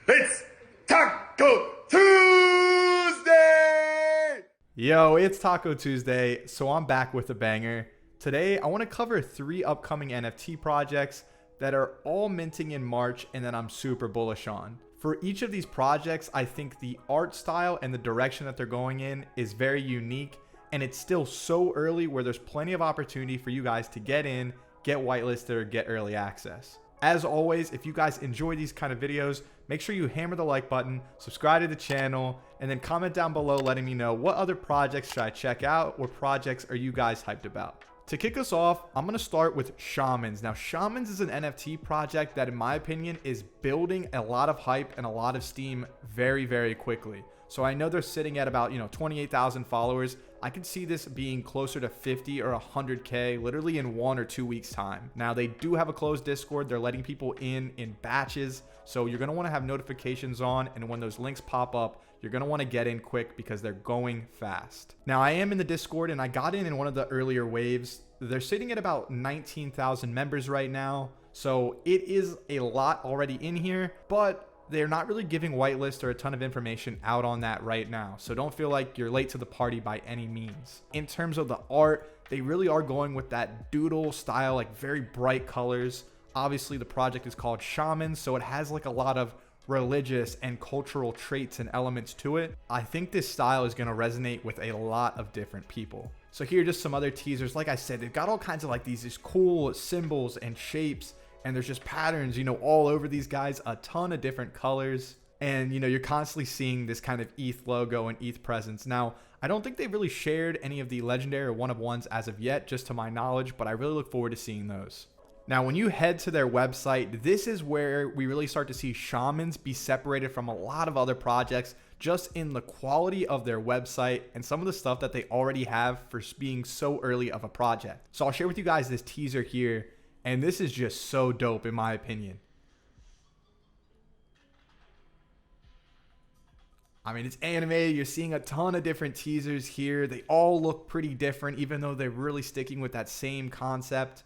It's Taco Tuesday! Yo, it's Taco Tuesday, so I'm back with a banger. Today, I want to cover 3 upcoming NFT projects that are all minting in March and that I'm super bullish on. For each of these projects, I think the art style and the direction that they're going in is very unique, and it's still so early where there's plenty of opportunity for you guys to get in, get whitelisted, or get early access. As always, if you guys enjoy these kind of videos, make sure you hammer the like button, subscribe to the channel, and then comment down below letting me know what other projects should I check out or projects are you guys hyped about. To kick us off, I'm going to start with Shamanzs. Now, Shamanzs is an NFT project that, in my opinion, is building a lot of hype and a lot of steam very, very quickly. So I know they're sitting at about, 28,000 followers. I could see this being closer to 50 or 100K literally in 1 or 2 weeks time. Now, they do have a closed Discord. They're letting people in batches. So you're going to want to have notifications on. And when those links pop up, you're going to want to get in quick because they're going fast. Now, I am in the Discord and I got in one of the earlier waves. They're sitting at about 19,000 members right now. So it is a lot already in here, but they're not really giving whitelist or a ton of information out on that right now. So don't feel like you're late to the party by any means. In terms of the art, they really are going with that doodle style, like very bright colors. Obviously the project is called Shamanzs, so it has like a lot of religious and cultural traits and elements to it. I think this style is going to resonate with a lot of different people. So here are just some other teasers. Like I said, they've got all kinds of like these cool symbols and shapes. And there's just patterns, all over these guys, a ton of different colors. And, you're constantly seeing this kind of ETH logo and ETH presence. Now, I don't think they've really shared any of the legendary or one-of-ones as of yet, just to my knowledge, but I really look forward to seeing those. Now, when you head to their website, this is where we really start to see Shamanzs be separated from a lot of other projects just in the quality of their website and some of the stuff that they already have for being so early of a project. So I'll share with you guys this teaser here. And this is just so dope in my opinion. I mean, it's animated. You're seeing a ton of different teasers here. They all look pretty different, even though they're really sticking with that same concept.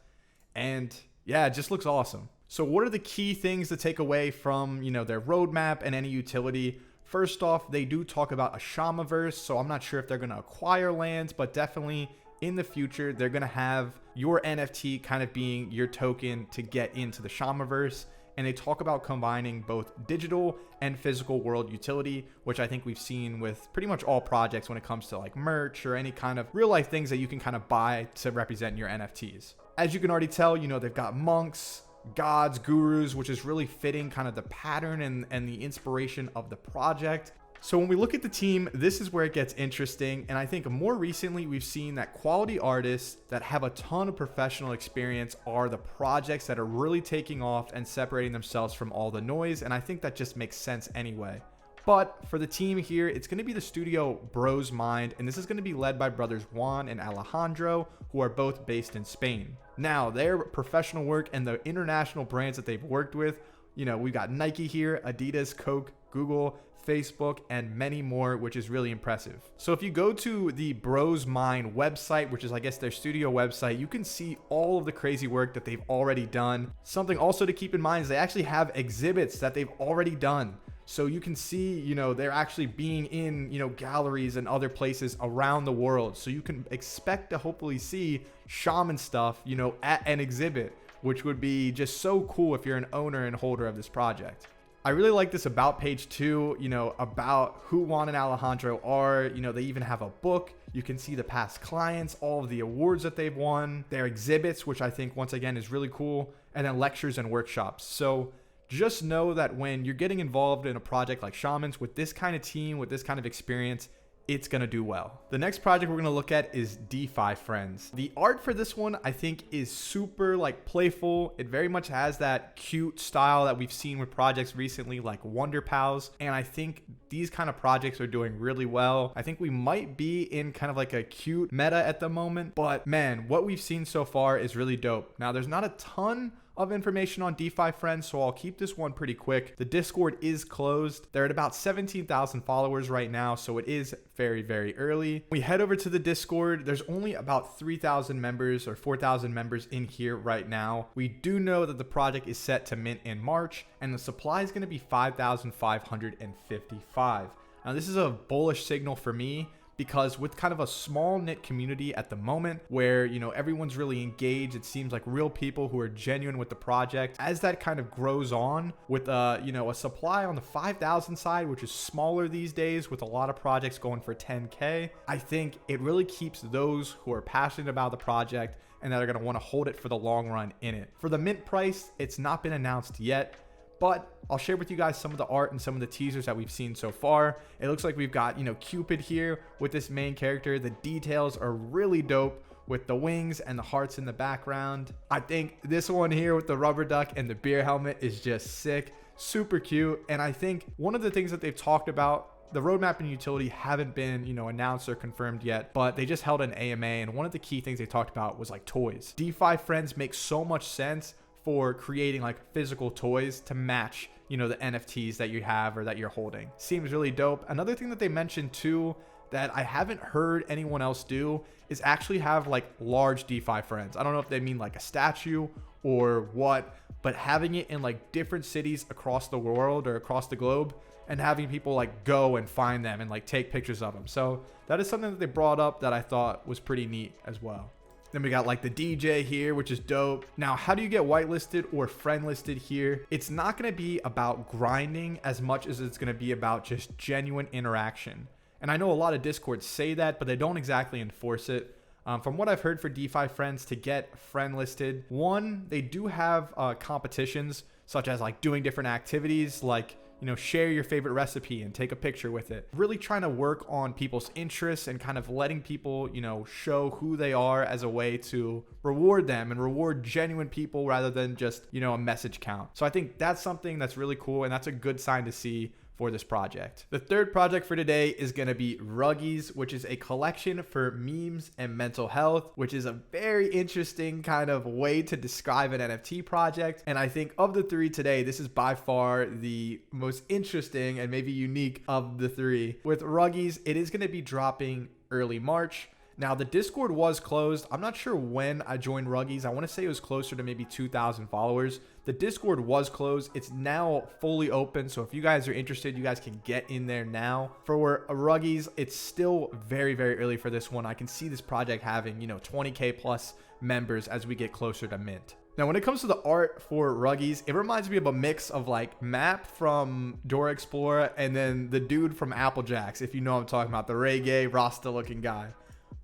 And yeah, it just looks awesome. So what are the key things to take away from, their roadmap and any utility? First off, they do talk about a Shamanverse. So I'm not sure if they're going to acquire lands, but definitely in the future, they're going to have your NFT kind of being your token to get into the Shamanverse. And they talk about combining both digital and physical world utility, which I think we've seen with pretty much all projects when it comes to like merch or any kind of real life things that you can kind of buy to represent your NFTs. As you can already tell, they've got monks, gods, gurus, which is really fitting kind of the pattern and the inspiration of the project. So when we look at the team, this is where it gets interesting. And I think more recently, we've seen that quality artists that have a ton of professional experience are the projects that are really taking off and separating themselves from all the noise. And I think that just makes sense anyway. But for the team here, it's going to be the studio Bros Mind. And this is going to be led by brothers Juan and Alejandro, who are both based in Spain. Now, their professional work and the international brands that they've worked with, we've got Nike here, Adidas, Coke, Google, Facebook, and many more, which is really impressive. So if you go to the Bros Mind website, which is I guess their studio website, you can see all of the crazy work that they've already done. Something also to keep in mind is they actually have exhibits that they've already done. So you can see, they're actually being in, galleries and other places around the world. So you can expect to hopefully see shaman stuff, at an exhibit, which would be just so cool if you're an owner and holder of this project. I really like this about page too, about who Juan and Alejandro are. They even have a book. You can see the past clients, all of the awards that they've won, their exhibits, which I think once again is really cool, and then lectures and workshops. So just know that when you're getting involved in a project like Shamanzs with this kind of team, with this kind of experience, it's going to do well. The next project we're going to look at is DeFi Frens. The art for this one, I think, is super playful. It very much has that cute style that we've seen with projects recently like Wonder Pals. And I think these kind of projects are doing really well. I think we might be in kind of like a cute meta at the moment, but man, what we've seen so far is really dope. Now, there's not a ton of information on DeFi Frens, so I'll keep this one pretty quick. The Discord is closed. They're at about 17,000 followers right now, so it is very, very early. We head over to the Discord. There's only about 3,000 members or 4,000 members in here right now. We do know that the project is set to mint in March, and the supply is going to be 5,555. Now, this is a bullish signal for me, because with kind of a small knit community at the moment where, you know, everyone's really engaged, it seems like real people who are genuine with the project, as that kind of grows on with you know, a supply on the 5,000 side, which is smaller these days with a lot of projects going for 10K, I think it really keeps those who are passionate about the project and that are going to want to hold it for the long run in it. For the mint price, it's not been announced yet, but I'll share with you guys some of the art and some of the teasers that we've seen so far. It looks like we've got, you know, Cupid here with this main character. The details are really dope with the wings and the hearts in the background. I think this one here with the rubber duck and the beer helmet is just sick, super cute. And I think one of the things that they've talked about, the roadmap and utility haven't been, you know, announced or confirmed yet, but they just held an AMA, and one of the key things they talked about was like toys. DeFi Frens makes so much sense for creating like physical toys to match, you know, the NFTs that you have or that you're holding. Seems really dope. Another thing that they mentioned too that I haven't heard anyone else do is actually have like large DeFi Frens. I don't know if they mean like a statue or what, but having it in like different cities across the world or across the globe and having people like go and find them and like take pictures of them. So that is something that they brought up that I thought was pretty neat as well. Then we got like the DJ here, which is dope. Now, how do you get whitelisted or friend listed here? It's not going to be about grinding as much as it's going to be about just genuine interaction. And I know a lot of Discords say that, but they don't exactly enforce it. From what I've heard for DeFi Frens to get friend listed, one, they do have competitions such as like doing different activities like, you know, share your favorite recipe and take a picture with it. Really trying to work on people's interests and kind of letting people, you know, show who they are as a way to reward them and reward genuine people rather than just, you know, a message count. So I think that's something that's really cool, and that's a good sign to see for this project. The third project for today is going to be Ruggies, which is a collection for memes and mental health, which is a very interesting kind of way to describe an NFT project. And I think of the three today, this is by far the most interesting and maybe unique of the three. With Ruggies, it is going to be dropping early March. Now, the Discord was closed. I'm not sure when I joined Ruggies. I want to say it was closer to maybe 2,000 followers. The Discord was closed. It's now fully open. So if you guys are interested, you guys can get in there now. For Ruggies, it's still very, very early for this one. I can see this project having, you know, 20K plus members as we get closer to mint. Now, when it comes to the art for Ruggies, it reminds me of a mix of like Map from Dora Explorer and then the dude from Applejacks, if you know what I'm talking about, the reggae Rasta looking guy.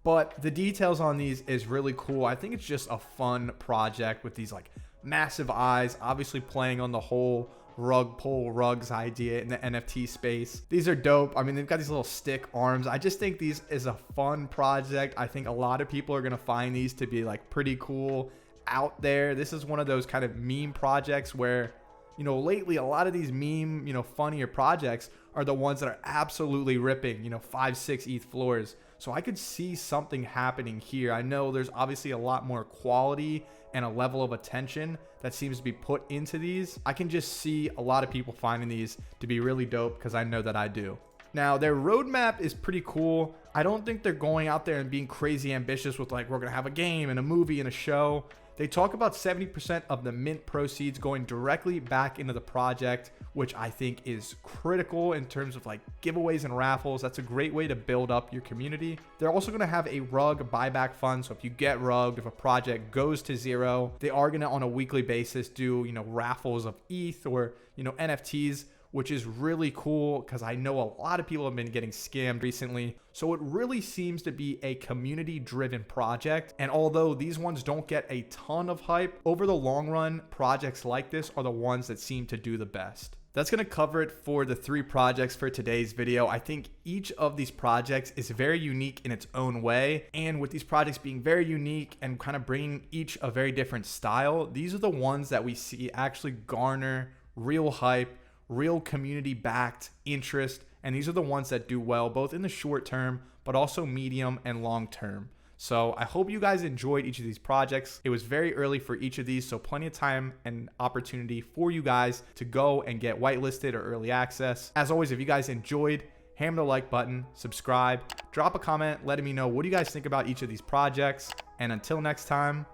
But the details on these is really cool. I think it's just a fun project with these like massive eyes, obviously playing on the whole rug pull rugs idea in the NFT space. These are dope. I mean, they've got these little stick arms. I just think these is a fun project. I think a lot of people are going to find these to be like pretty cool out there. This is one of those kind of meme projects where, you know, lately a lot of these meme, you know, funnier projects are the ones that are absolutely ripping, you know, 5-6 ETH floors. So I could see something happening here. I know there's obviously a lot more quality and a level of attention that seems to be put into these. I can just see a lot of people finding these to be really dope because I know that I do. Now, their roadmap is pretty cool. I don't think they're going out there and being crazy ambitious with like, we're going to have a game and a movie and a show. They talk about 70% of the mint proceeds going directly back into the project, which I think is critical in terms of like giveaways and raffles. That's a great way to build up your community. They're also going to have a rug buyback fund. So if you get rugged, if a project goes to zero, they are going to on a weekly basis do, you know, raffles of ETH or, you know, NFTs, which is really cool because I know a lot of people have been getting scammed recently. So it really seems to be a community-driven project. And although these ones don't get a ton of hype, over the long run, projects like this are the ones that seem to do the best. That's going to cover it for the three projects for today's video. I think each of these projects is very unique in its own way. And with these projects being very unique and kind of bringing each a very different style, these are the ones that we see actually garner real hype, real community backed interest, and these are the ones that do well both in the short term but also medium and long term. So I hope you guys enjoyed each of these projects. It was very early for each of these, so plenty of time and opportunity for you guys to go and get whitelisted or early access. As always, if you guys enjoyed, hammer the like button, subscribe, drop a comment letting me know what do you guys think about each of these projects. And until next time,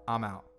I'm out.